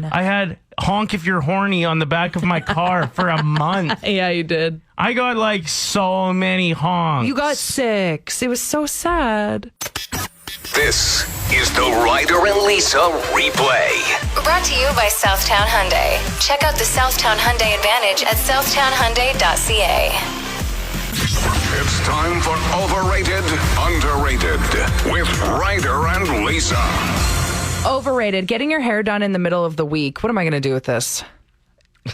I had honk if you're horny on the back of my car for a month. Yeah, you did. I got like so many honks. You got 6. It was so sad. This is the Ryder and Lisa replay. Brought to you by Southtown Hyundai. Check out the Southtown Hyundai Advantage at southtownhyundai.ca. It's time for Overrated, Underrated with Ryder and Lisa. Overrated. Getting your hair done in the middle of the week. What am I going to do with this?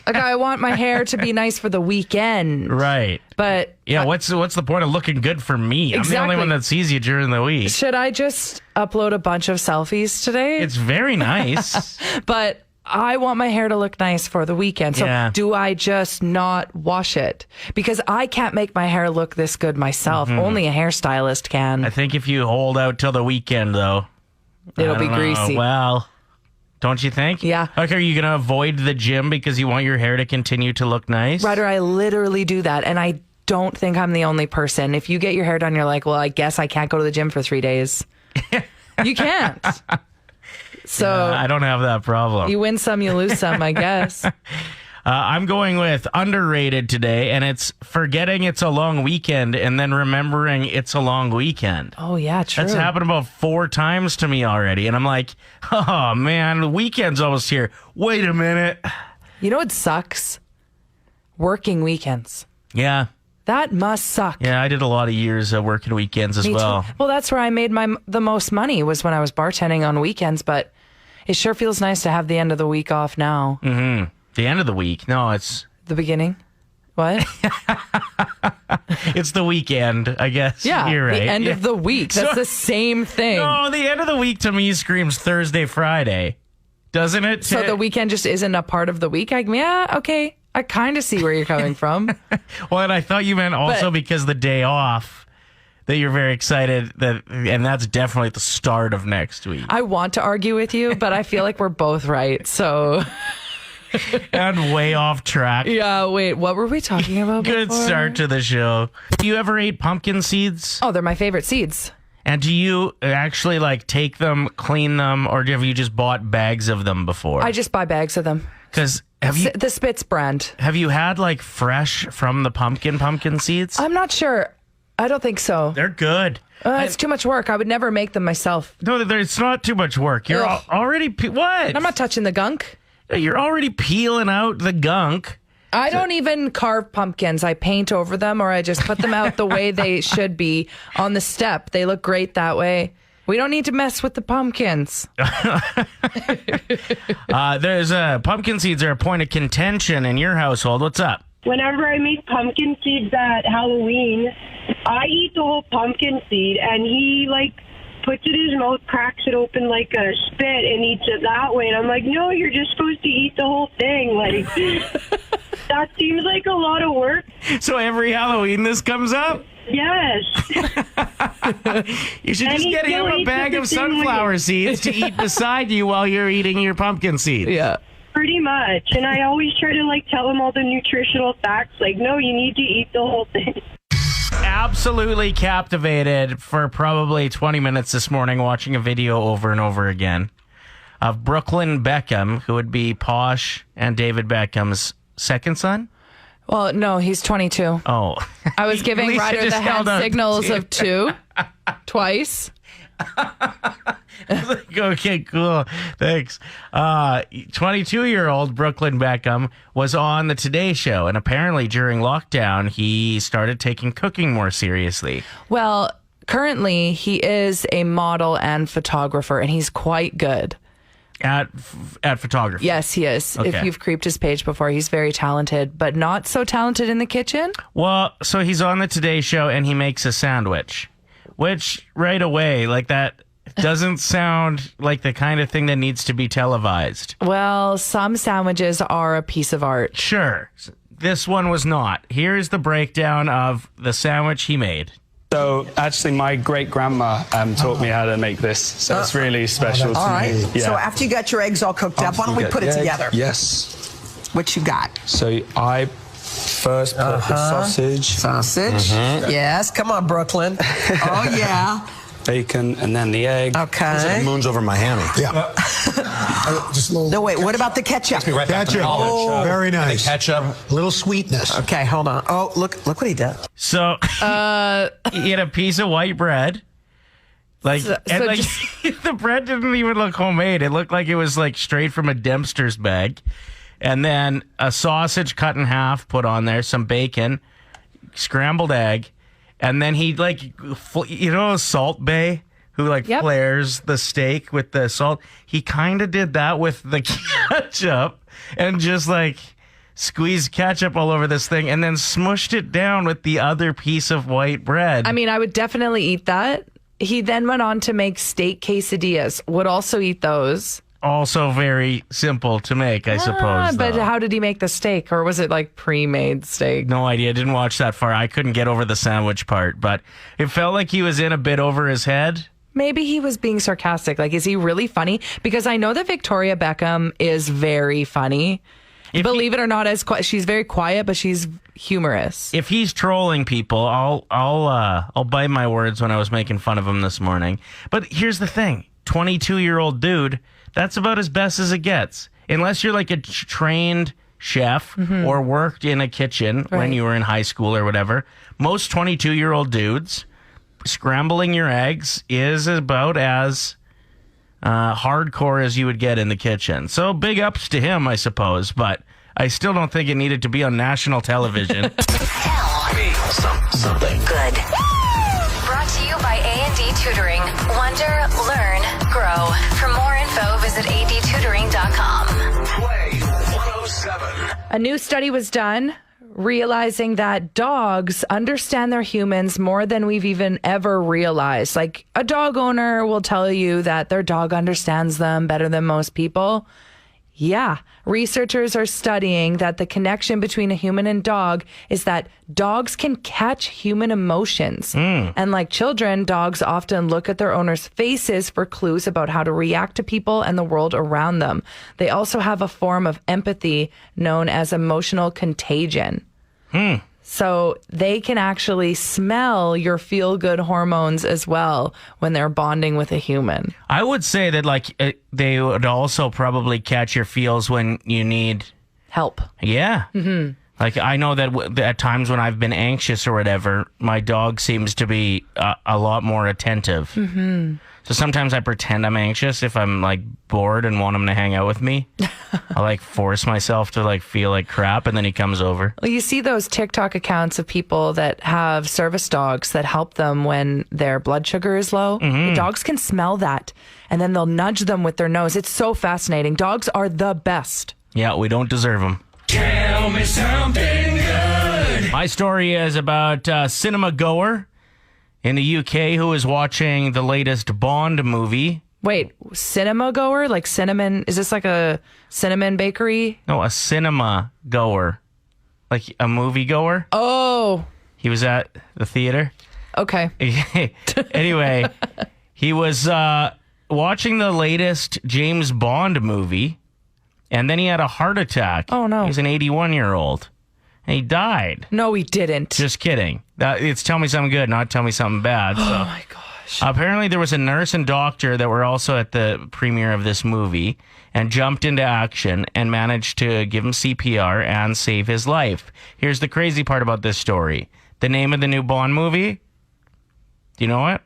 Like, I want my hair to be nice for the weekend. Right. But yeah, what's the point of looking good for me? Exactly. I'm the only one that sees you during the week. Should I just upload a bunch of selfies today? It's very nice. But I want my hair to look nice for the weekend. So do I just not wash it? Because I can't make my hair look this good myself. Only a hairstylist can. I think if you hold out till the weekend, though, it'll be greasy. Well, don't you think? Yeah. Like, are you going to avoid the gym because you want your hair to continue to look nice? Ryder, I literally do that. And I don't think I'm the only person. If you get your hair done, you're like, well, I guess I can't go to the gym for 3 days. You can't. So I don't have that problem. You win some, you lose some, I guess. I'm going with underrated today, and it's forgetting it's a long weekend and then remembering it's a long weekend. Oh, yeah, true. That's happened about 4 times to me already, and I'm like, oh, man, the weekend's almost here. Wait a minute. You know what sucks? Working weekends. Yeah. That must suck. Yeah, I did a lot of years of working weekends as well. Too. Well, that's where I made the most money was when I was bartending on weekends, but it sure feels nice to have the end of the week off now. Mm-hmm. The end of the week. No, it's... The beginning? What? It's the weekend, I guess. Yeah, you're right. The end of the week. That's the same thing. No, the end of the week to me screams Thursday, Friday. Doesn't it? So the weekend just isn't a part of the week? Yeah, okay. I kind of see where you're coming from. Well, and I thought you meant also because the day off that you're very excited and that's definitely the start of next week. I want to argue with you, but I feel like we're both right. So... And way off track. Yeah, wait, what were we talking about Good before? start to the show. Do you ever eat pumpkin seeds? Oh, they're my favorite seeds. And do you actually like take them, clean them, or have you just bought bags of them before? I just buy bags of them. Because the Spitz brand. Have you had like fresh from the pumpkin seeds? I'm not sure. I don't think so. They're good. It's too much work. I would never make them myself. No, it's not too much work. You're already what? I'm not touching the gunk. You're already peeling out the gunk. I don't even carve pumpkins. I paint over them or I just put them out the way they should be on the step. They look great that way. We don't need to mess with the pumpkins. There's pumpkin seeds are a point of contention in your household. What's up? Whenever I make pumpkin seeds at Halloween, I eat the whole pumpkin seed, and he, puts it in his mouth, cracks it open like a spit, and eats it that way. And I'm like, no, you're just supposed to eat the whole thing. That seems like a lot of work. So every Halloween this comes up? Yes. You should just get him a bag of sunflower seeds to eat beside you while you're eating your pumpkin seeds. Yeah. Pretty much. And I always try to, tell him all the nutritional facts. No, you need to eat the whole thing. Absolutely captivated for probably 20 minutes this morning watching a video over and over again of Brooklyn Beckham, who would be Posh and David Beckham's second son. Well, no, he's 22. Oh. I was giving Ryder the hand signals of 2 twice. Okay, cool. Thanks. 22-year-old Brooklyn Beckham was on the Today Show, and apparently during lockdown, he started taking cooking more seriously. Well, currently, he is a model and photographer, and he's quite good. At photography? Yes, he is. Okay. If you've creeped his page before, he's very talented, but not so talented in the kitchen. Well, so he's on the Today Show, and he makes a sandwich, which right away, that doesn't sound like the kind of thing that needs to be televised. Well, some sandwiches are a piece of art. Sure. This one was not. Here's the breakdown of the sandwich he made. So actually my great-grandma taught me how to make this, so it's really special to me. All right, Yeah. so after you got your eggs all cooked up, why don't we put it together? Yes. What you got? So I first put the sausage. Sausage, yes, come on, Brooklyn. Oh, yeah. bacon, and then the egg. Okay. The moon's over Miami. Yeah. Just a little. No, wait, what about the ketchup? Takes me right back to Ketchup. college. Very nice. The ketchup. A little sweetness. Okay, hold on. Oh, look what he does. So he had a piece of white bread. The bread didn't even look homemade. It looked like it was like straight from a Dempster's bag. And then a sausage cut in half, put on there, some bacon, scrambled egg. And then he Salt Bae, who flares the steak with the salt. He kind of did that with the ketchup and just squeezed ketchup all over this thing and then smushed it down with the other piece of white bread. I mean, I would definitely eat that. He then went on to make steak quesadillas. Would also eat those. Also very simple to make, I suppose. But how did he make the steak? Or was it pre-made steak? No idea. Didn't watch that far. I couldn't get over the sandwich part, but it felt like he was in a bit over his head. Maybe he was being sarcastic. Is he really funny? Because I know that Victoria Beckham is very funny. Believe it or not, she's very quiet, but she's humorous. If he's trolling people, I'll bite my words when I was making fun of him this morning. But here's the thing: 22-year-old dude, that's about as best as it gets. Unless you're a trained chef or worked in a kitchen when you were in high school or whatever. Most 22-year-old dudes, scrambling your eggs is about as hardcore as you would get in the kitchen. So big ups to him, I suppose, but I still don't think it needed to be on national television. Tell me something good. Brought to you by A&D Tutoring. Wonder, learn, grow. For more info, visit adtutoring.com. Play 107. A new study was done realizing that dogs understand their humans more than we've even ever realized. A dog owner will tell you that their dog understands them better than most people. Yeah, researchers are studying that the connection between a human and dog is that dogs can catch human emotions. And like children, dogs often look at their owners' faces for clues about how to react to people and the world around them. They also have a form of empathy known as emotional contagion. So they can actually smell your feel-good hormones as well when they're bonding with a human. I would say that they would also probably catch your feels when you need help. Yeah. I know that at times when I've been anxious or whatever, my dog seems to be a lot more attentive. So sometimes I pretend I'm anxious if I'm bored and want him to hang out with me. I force myself to feel like crap, and then he comes over. Well, you see those TikTok accounts of people that have service dogs that help them when their blood sugar is low. The dogs can smell that, and then they'll nudge them with their nose. It's so fascinating. Dogs are the best. Yeah, we don't deserve them. Tell me something good. My story is about a cinema goer in the UK who is watching the latest Bond movie. Wait, cinema goer? Like cinnamon? Is this like a cinnamon bakery? No, a cinema goer. Like a movie goer. Oh. He was at the theater. Okay. Anyway, he was watching the latest James Bond movie, and then he had a heart attack. Oh, no. He's an 81-year-old. And he died. No, he didn't. Just kidding. It's Tell Me Something Good, not Tell Me Something Bad. So. Oh, my gosh. Apparently, there was a nurse and doctor that were also at the premiere of this movie and jumped into action and managed to give him CPR and save his life. Here's the crazy part about this story. The name of the new Bond movie? Do you know it?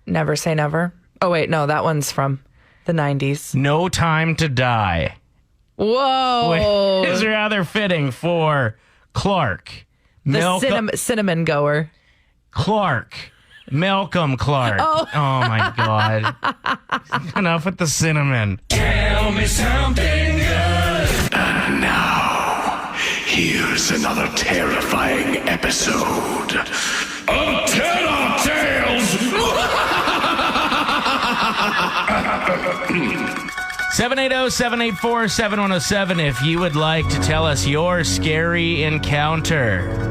Never Say Never. Oh, wait, no, that one's from the 90s. No Time to Die. Whoa. Which is rather fitting for Clark. The cinnamon goer. Clark. Malcolm Clark. Oh my God. Enough with the cinnamon. Tell me something good. And now, here's another terrifying episode of Tell Tales. 780-784-7107 if you would like to tell us your scary encounter.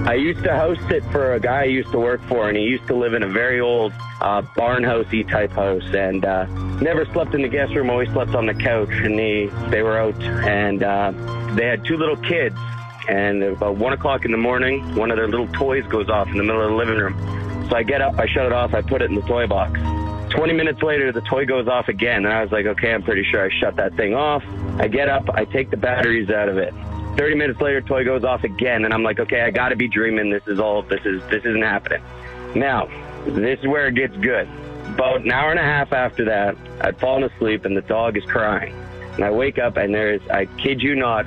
I used to host it for a guy I used to work for, and he used to live in a very old barn housey type house, and never slept in the guest room, always slept on the couch. And they were out, and they had two little kids, and about 1 o'clock in the morning, one of their little toys goes off in the middle of the living room. So I get up, I shut it off, I put it in the toy box. 20 minutes later, the toy goes off again, and I was like, okay, I'm pretty sure I shut that thing off. I get up, I take the batteries out of it. 30 minutes later, toy goes off again, and I'm like, okay, I gotta be dreaming. This isn't happening. Now, this is where it gets good. About an hour and a half after that, I'd fallen asleep, and the dog is crying. And I wake up, and there's, I kid you not,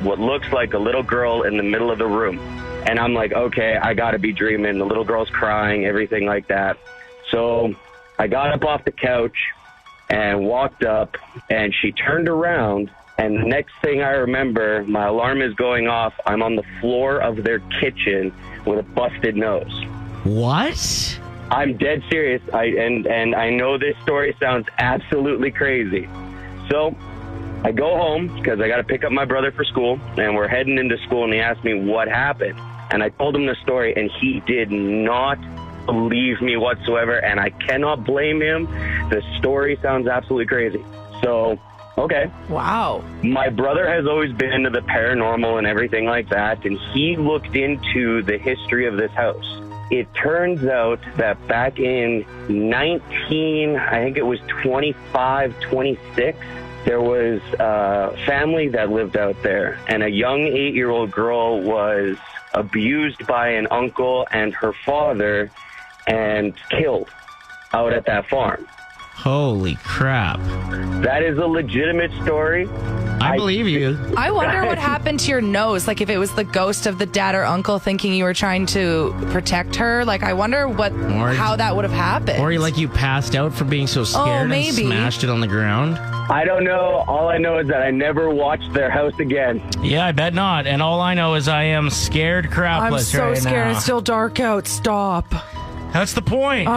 what looks like a little girl in the middle of the room. And I'm like, okay, I gotta be dreaming. The little girl's crying, everything like that. So I got up off the couch and walked up, and she turned around, and the next thing I remember, my alarm is going off. I'm on the floor of their kitchen with a busted nose. What? I'm dead serious. And I know this story sounds absolutely crazy. So I go home because I got to pick up my brother for school, and we're heading into school, and he asked me what happened. And I told him the story, and he did not believe me whatsoever, and I cannot blame him. The story sounds absolutely crazy. So, okay. Wow. My brother has always been into the paranormal and everything like that, and he looked into the history of this house. It turns out that back in 25, 26, there was a family that lived out there, and a young 8-year-old girl was abused by an uncle and her father and killed out at that farm. Holy crap. That is a legitimate story. I believe you. I wonder what happened to your nose. Like, if it was the ghost of the dad or uncle thinking you were trying to protect her. Like, I wonder how that would have happened. Or you passed out for being so scared and smashed it on the ground. I don't know. All I know is that I never watched their house again. Yeah, I bet not. And all I know is I am scared crapless I'm so scared. now. It's still dark out. Stop. That's the point.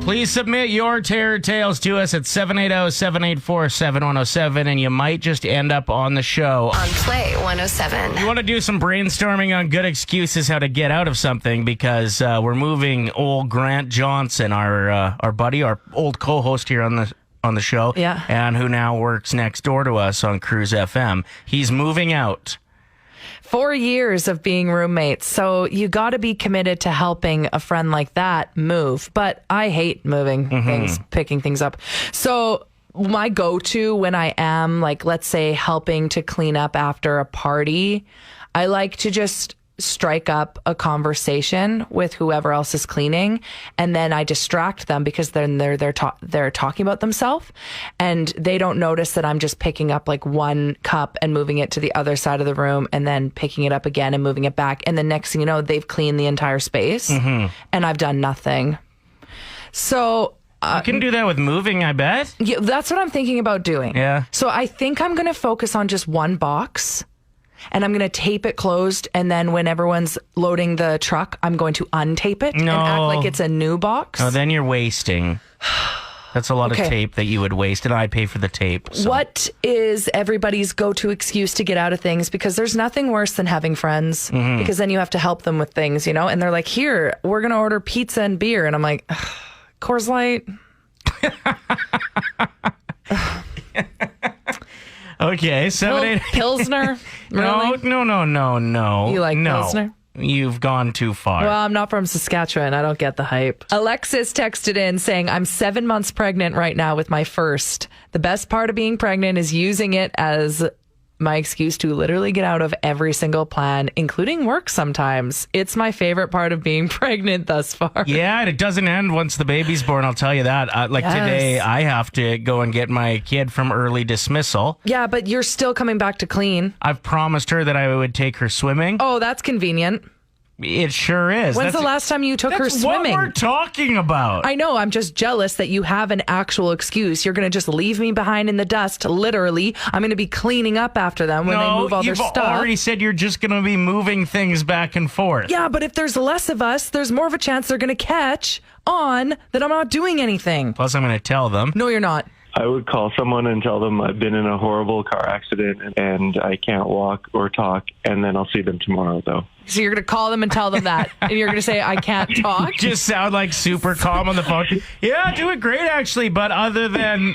Please submit your terror tales to us at 780-784-7107, and you might just end up on the show. On Play 107. You want to do some brainstorming on good excuses how to get out of something, because we're moving old Grant Johnson, our buddy, our old co-host here on the show, and who now works next door to us on Cruise FM. He's moving out. 4 years of being roommates. So you got to be committed to helping a friend like that move. But I hate moving things, picking things up. So my go-to when I am, like, let's say helping to clean up after a party, I like to just strike up a conversation with whoever else is cleaning, and then I distract them, because then they're talking about themselves, and they don't notice that I'm just picking up like one cup and moving it to the other side of the room, and then picking it up again and moving it back, and the next thing you know, they've cleaned the entire space, and I've done nothing. So you can do that with moving, I bet. Yeah, that's what I'm thinking about doing. Yeah. So I think I'm going to focus on just one box, and I'm going to tape it closed, and then when everyone's loading the truck, I'm going to untape it and act like it's a new box. Oh, then you're wasting. That's a lot of tape that you would waste, and I pay for the tape. So. What is everybody's go-to excuse to get out of things? Because there's nothing worse than having friends, because then you have to help them with things, and they're like, here, we're going to order pizza and beer. And I'm like, Coors Light. Okay, 7-8 Pilsner? Really? No. You like Pilsner? You've gone too far. Well, I'm not from Saskatchewan. I don't get the hype. Alexis texted in saying, I'm 7 months pregnant right now with my first. The best part of being pregnant is using it as my excuse to literally get out of every single plan, including work sometimes. It's my favorite part of being pregnant thus far. Yeah, and it doesn't end once the baby's born, I'll tell you that. Today, I have to go and get my kid from early dismissal. Yeah, but you're still coming back to clean. I've promised her that I would take her swimming. Oh, that's convenient. It sure is. When's the last time you took her swimming? That's what we're talking about. I know. I'm just jealous that you have an actual excuse. You're going to just leave me behind in the dust, literally. I'm going to be cleaning up after them when they move all their stuff. You've already said you're just going to be moving things back and forth. Yeah, but if there's less of us, there's more of a chance they're going to catch on that I'm not doing anything. Plus, I'm going to tell them. No, you're not. I would call someone and tell them I've been in a horrible car accident and I can't walk or talk, and then I'll see them tomorrow, though. So you're going to call them and tell them that. And you're going to say, I can't talk. Just sound like super calm on the phone. Yeah, doing great, actually. But other than...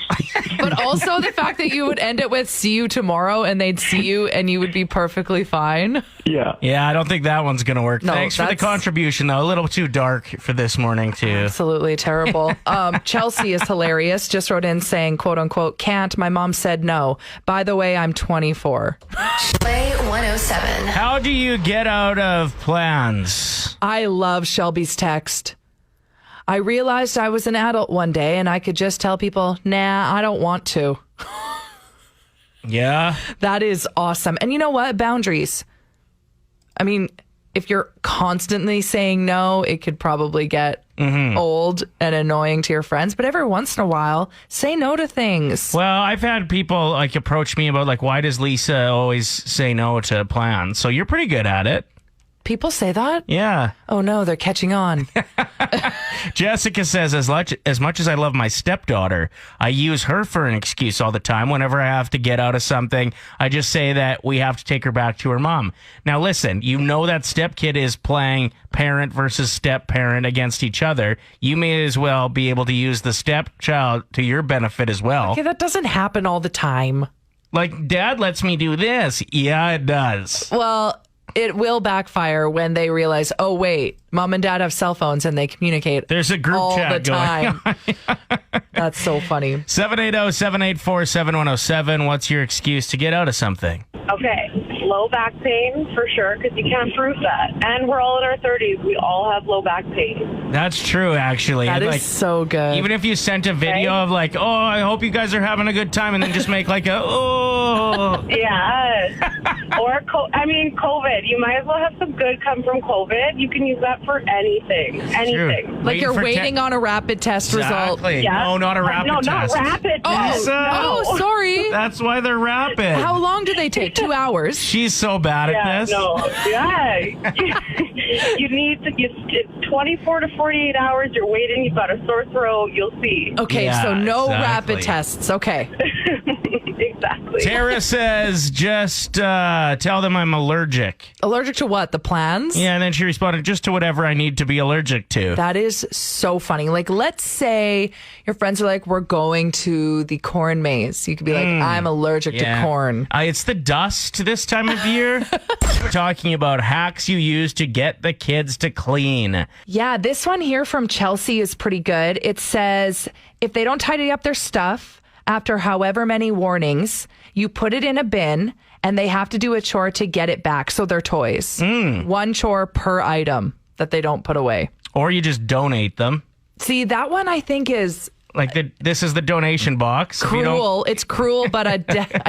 But also the fact that you would end it with, see you tomorrow, and they'd see you and you would be perfectly fine. Yeah. Yeah, I don't think that one's going to work. No, Thanks for the contribution, though. A little too dark for this morning, too. Absolutely terrible. Chelsea is hilarious. Just wrote in saying, quote unquote, can't. My mom said no. By the way, I'm 24. Play 107. How do you get out of plans? I love Shelby's text. I realized I was an adult one day and I could just tell people, nah, I don't want to. Yeah. That is awesome. And you know what? Boundaries. I mean, if you're constantly saying no, it could probably get old and annoying to your friends. But every once in a while, say no to things. Well, I've had people like approach me about like, why does Lisa always say no to plans? So you're pretty good at it. People say that? Yeah. Oh no, they're catching on. Jessica says, as much as I love my stepdaughter, I use her for an excuse all the time. Whenever I have to get out of something, I just say that we have to take her back to her mom. Now, listen, you know that stepkid is playing parent versus step-parent against each other. You may as well be able to use the stepchild to your benefit as well. Okay, that doesn't happen all the time. Like, Dad lets me do this. Yeah, it does. Well, it will backfire when they realize, oh, wait, mom and dad have cell phones and they communicate. There's a group all chat the time. going on. That's so funny. 780-784-7107. What's your excuse to get out of something? Okay, low back pain for sure, because you can't prove that. And we're all in our 30s. We all have low back pain. That's true, actually. That is like, so good. even if you sent a video of like, oh, I hope you guys are having a good time, and then just make like a, oh. Yeah. Or, COVID. You might as well have some good come from COVID. You can use that for anything. Anything. Like you're waiting on a rapid test result. Yeah. No, not a rapid test. No, not rapid test. Oh, sorry. That's why they're rapid. How long do they take? 2 hours? She's so bad at this. No. Yeah. You need to get 24 to 48 hours. You're waiting. You've got a sore throat. You'll see. Okay, Yeah, so no exactly. rapid tests. Okay. Exactly. Tara says, just tell them I'm allergic. Allergic to what? The plans? Yeah, and then she responded, just to whatever I need to be allergic to. That is so funny. Like, let's say your friends are like, we're going to the corn maze. You could be like, I'm allergic to corn. It's the dust this time of year. We're talking about hacks you use to get the kids to clean. Yeah, this one here from Chelsea is pretty good. It says, if they don't tidy up their stuff after however many warnings, you put it in a bin and they have to do a chore to get it back. So they're toys. One chore per item that they don't put away. Or you just donate them. See, that one I think is... Like, this is the donation box. Cruel. It's cruel, but I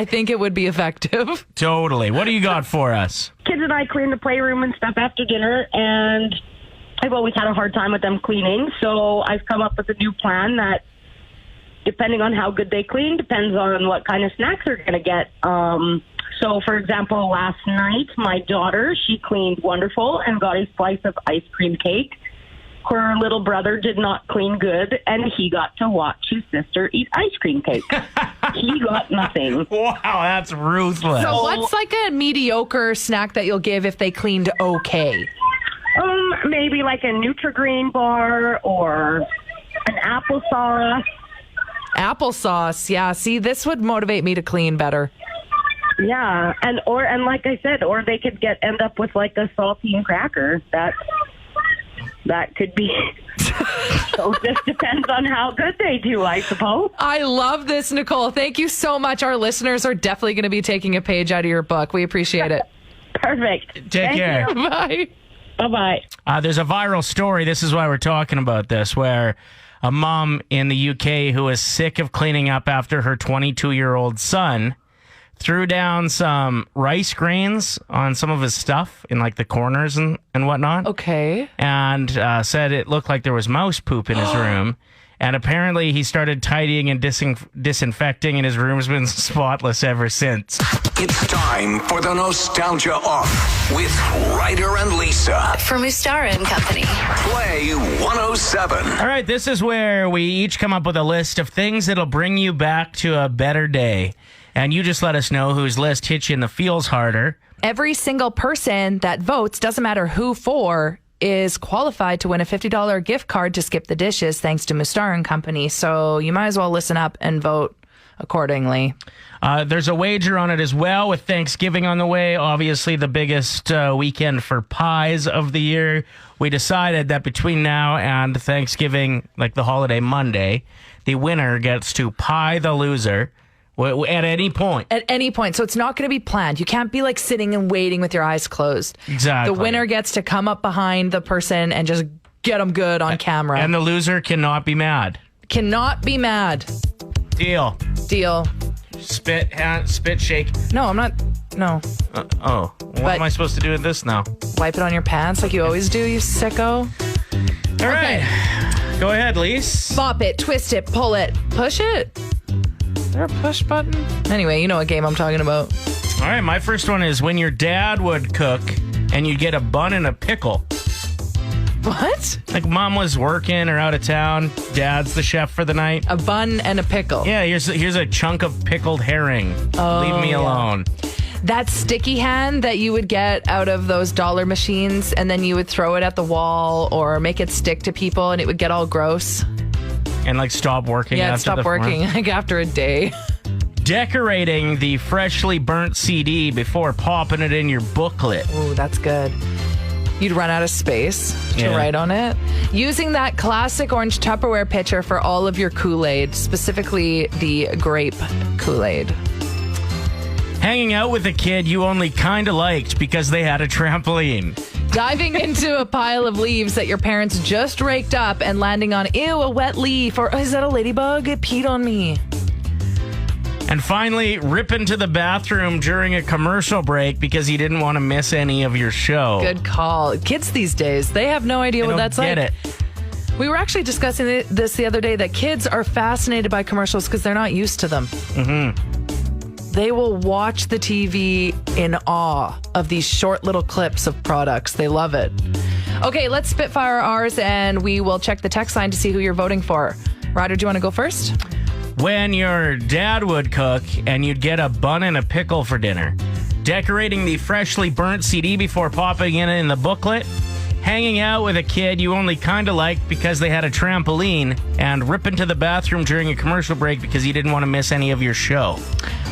think it would be effective. Totally. What do you got for us? Kids and I clean the playroom and stuff after dinner, and I've always had a hard time with them cleaning. So I've come up with a new plan that, depending on how good they clean, depends on what kind of snacks they're going to get. So, for example, last night, my daughter, she cleaned wonderful and got a slice of ice cream cake. Her little brother did not clean good, and he got to watch his sister eat ice cream cake. He got nothing. Wow, that's ruthless. So what's like a mediocre snack that you'll give if they cleaned okay? Maybe like a Nutri-Grain bar or an applesauce. Applesauce, yeah. See, this would motivate me to clean better. Yeah, and like I said, or they could end up with like a saltine cracker. That could be. So it just depends on how good they do, I suppose. I love this, Nicole. Thank you so much. Our listeners are definitely going to be taking a page out of your book. We appreciate it. Perfect. Take care. You. Bye. Bye-bye. There's a viral story. This is why we're talking about this, where a mom in the UK who is sick of cleaning up after her 22-year-old son threw down some rice grains on some of his stuff in like the corners and whatnot. Okay. And said it looked like there was mouse poop in his room. And apparently he started tidying and disinfecting, and his room's been spotless ever since. It's time for the Nostalgia Off with Ryder and Lisa. From Ustara and Company. Play 107. All right, this is where we each come up with a list of things that'll bring you back to a better day. And you just let us know whose list hits you in the feels harder. Every single person that votes, doesn't matter who for, is qualified to win a $50 gift card to Skip the Dishes thanks to Mustar and Company. So you might as well listen up and vote accordingly. There's a wager on it as well with Thanksgiving on the way. Obviously, the biggest weekend for pies of the year. We decided that between now and Thanksgiving, like the holiday Monday, the winner gets to pie the loser at any point. At any point. So it's not going to be planned. You can't be like sitting and waiting with your eyes closed. Exactly. The winner gets to come up behind the person and just get them good on camera. And the loser cannot be mad. Cannot be mad. Deal. Spit, shake. No, I'm not. No. What am I supposed to do with this now? Wipe it on your pants like you always do, you sicko. All right. Go ahead, Lise. Bop it, twist it, pull it, push it. Is there a push button? Anyway, you know what game I'm talking about. All right, my first one is when your dad would cook and you'd get a bun and a pickle. What? Like mom was working or out of town, dad's the chef for the night. A bun and a pickle. Yeah, here's a chunk of pickled herring. Leave me alone. That sticky hand that you would get out of those dollar machines, and then you would throw it at the wall or make it stick to people and it would get all gross. And like stop working Yeah, after it stopped the working like after a day. Decorating the freshly burnt CD before popping it in your booklet. Ooh, that's good. You'd run out of space to write on it. Using that classic orange Tupperware pitcher for all of your Kool-Aid, specifically the grape Kool-Aid. Hanging out with a kid you only kind of liked because they had a trampoline. Diving into a pile of leaves that your parents just raked up and landing on, ew, a wet leaf, or is that a ladybug? It peed on me. And finally, rip into the bathroom during a commercial break because you didn't want to miss any of your show. Good call. Kids these days, they have no idea what that's like. It. We were actually discussing this the other day, that kids are fascinated by commercials because they're not used to them. Mm-hmm. They will watch the TV in awe of these short little clips of products. They love it. Okay, let's spitfire ours and we will check the text line to see who you're voting for. Ryder, do you want to go first? When your dad would cook and you'd get a bun and a pickle for dinner. Decorating the freshly burnt CD before popping it in the booklet. Hanging out with a kid you only kind of liked because they had a trampoline. And rip into the bathroom during a commercial break because you didn't want to miss any of your show.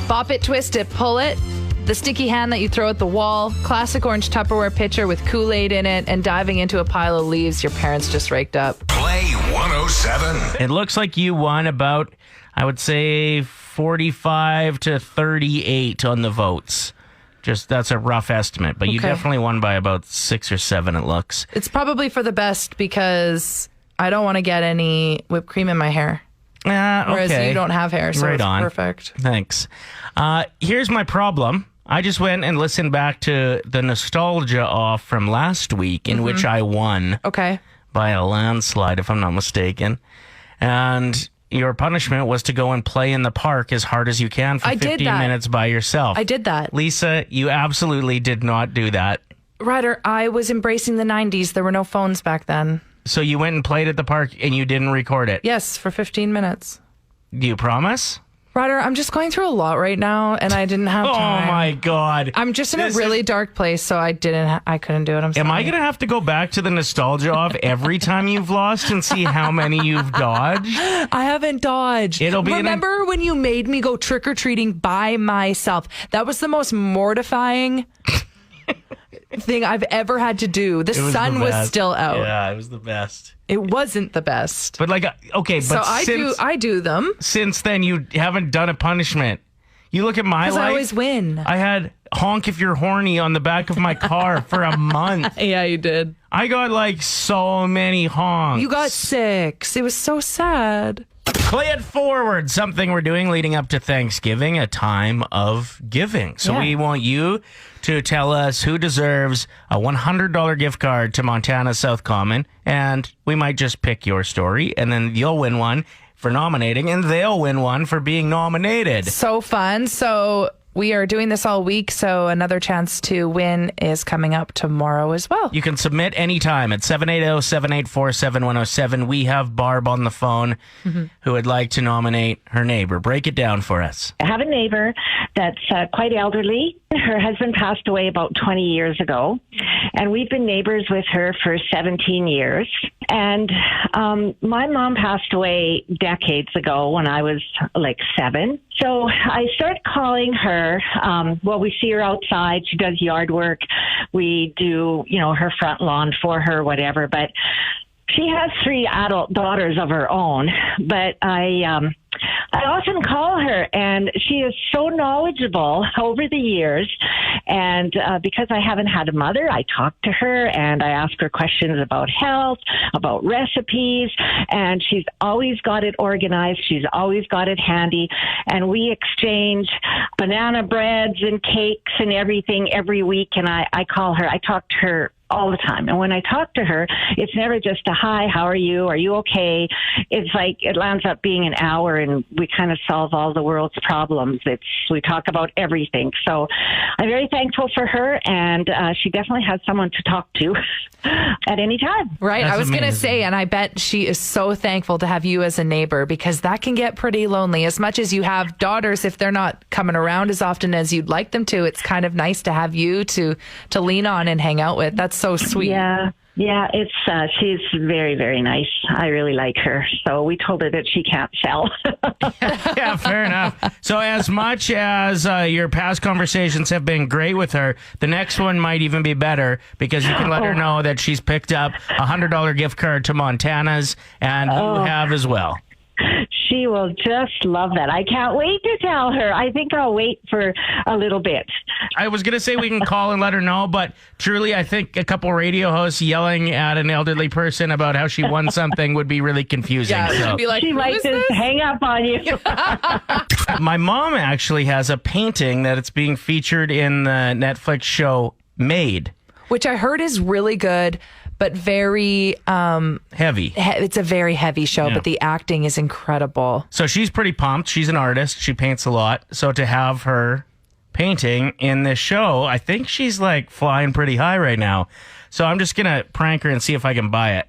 Bop it, twist it, pull it. The sticky hand that you throw at the wall. Classic orange Tupperware pitcher with Kool-Aid in it. And diving into a pile of leaves your parents just raked up. Play 107. It looks like you won about, I would say, 45 to 38 on the votes. Just that's a rough estimate, but you definitely won by about 6 or 7, it looks. It's probably for the best because I don't want to get any whipped cream in my hair. Whereas you don't have hair, so it's perfect. Thanks. Here's my problem. I just went and listened back to the nostalgia off from last week in which I won by a landslide, if I'm not mistaken. And your punishment was to go and play in the park as hard as you can for 15 minutes by yourself. I did that. Lisa, you absolutely did not do that. Ryder, I was embracing the 90s. There were no phones back then. So you went and played at the park and you didn't record it? Yes, for 15 minutes. Do you promise? Ryder, I'm just going through a lot right now and I didn't have time. Oh my God. I'm just in a really dark place, so I couldn't do it. I'm sorry. Am I going to have to go back to the nostalgia off every time you've lost and see how many you've dodged? I haven't dodged. Remember when you made me go trick-or-treating by myself? That was the most mortifying thing I've ever had to do. The sun was still out. Yeah, it was the best. It wasn't the best. But like, okay, but so I do them. Since then, you haven't done a punishment. You look at my life. I always win. I had honk if you're horny on the back of my car for a month. Yeah, you did. I got like so many honks. You got 6. It was so sad. Play it forward. Something we're doing leading up to Thanksgiving, a time of giving. So we want you to tell us who deserves a $100 gift card to Montana South Common, and we might just pick your story, and then you'll win one for nominating, and they'll win one for being nominated. So fun. So we are doing this all week, so another chance to win is coming up tomorrow as well. You can submit anytime at 780-784-7107. We have Barb on the phone who would like to nominate her neighbor. Break it down for us. I have a neighbor that's quite elderly. Her husband passed away about 20 years ago, and we've been neighbors with her for 17 years. And my mom passed away decades ago when I was like 7. So I started calling her. We see her outside. She does yard work. We do, her front lawn for her, whatever. But she has 3 adult daughters of her own. But I often call her, and she is so knowledgeable over the years. And because I haven't had a mother, I talk to her and I ask her questions about health, about recipes, and she's always got it organized. She's always got it handy. And we exchange banana breads and cakes and everything every week. And I call her, I talk to her all the time. And when I talk to her, it's never just a hi, how are you? Are you okay? It's like it lands up being an hour and we kind of solve all the world's problems. We talk about everything. So I'm very thankful for her, and she definitely has someone to talk to at any time. Right. That's I was going to amazing. say, and I bet she is so thankful to have you as a neighbor, because that can get pretty lonely. As much as you have daughters, if they're not coming around as often as you'd like them to, it's kind of nice to have you to lean on and hang out with. That's so sweet. Yeah, it's she's very, very nice. I really like her. So we told her that she can't sell. Yeah, fair enough. So as much as your past conversations have been great with her, the next one might even be better, because you can let her know that she's picked up a $100 gift card to Montana's, and you have as well. She will just love that. I can't wait to tell her. I think I'll wait for a little bit. I was going to say we can call and let her know, but truly I think a couple radio hosts yelling at an elderly person about how she won something would be really confusing. Yeah, so. she'd be like, She might just hang up on you. My mom actually has a painting that it's being featured in the Netflix show Made. Which I heard is really good, but very Heavy. it's a very heavy show, Yeah. but the acting is incredible. So she's pretty pumped. She's an artist. She paints a lot. So to have her painting in this show, I think she's like flying pretty high right now. So I'm just going to prank her and see if I can buy it.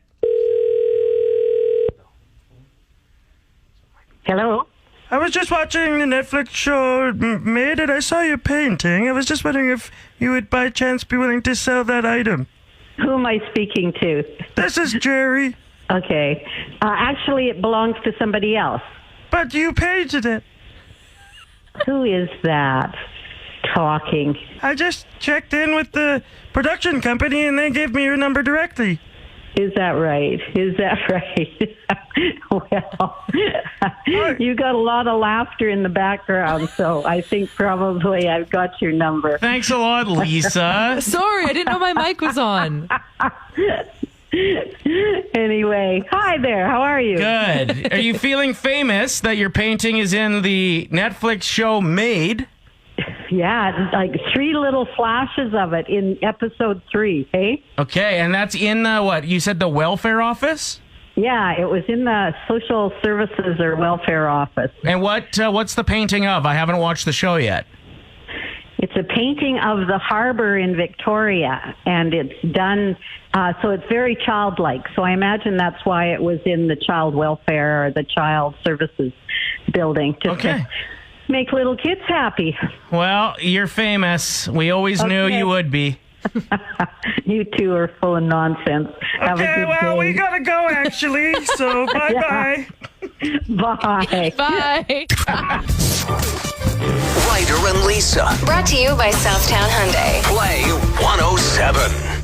Hello? I was just watching the Netflix show Made, and I saw your painting. I was just wondering if you would by chance be willing to sell that item. Who am I speaking to? This is Jerry. Okay. Actually, it belongs to somebody else. But you painted it. Who is that talking? I just checked in with the production company, and they gave me your number directly. Is that right? Well, you got a lot of laughter in the background, so I think probably I've got your number. Thanks a lot, Lisa. Sorry, I didn't know my mic was on. Anyway, hi there. How are you? Good. Are you feeling famous that your painting is in the Netflix show Made? Yeah, like 3 little flashes of it in episode 3, hey? Okay, and that's in what? You said the welfare office? Yeah, it was in the social services or welfare office. And what's the painting of? I haven't watched the show yet. It's a painting of the harbor in Victoria, and it's done, so it's very childlike. So I imagine that's why it was in the child welfare or the child services building. Just to make little kids happy. Well, you're famous. We always knew you would be. You two are full of nonsense. Have a good day. We gotta go actually, so bye-bye. Bye. Bye. Ryder and Lisa. Brought to you by Southtown Hyundai. Play 107.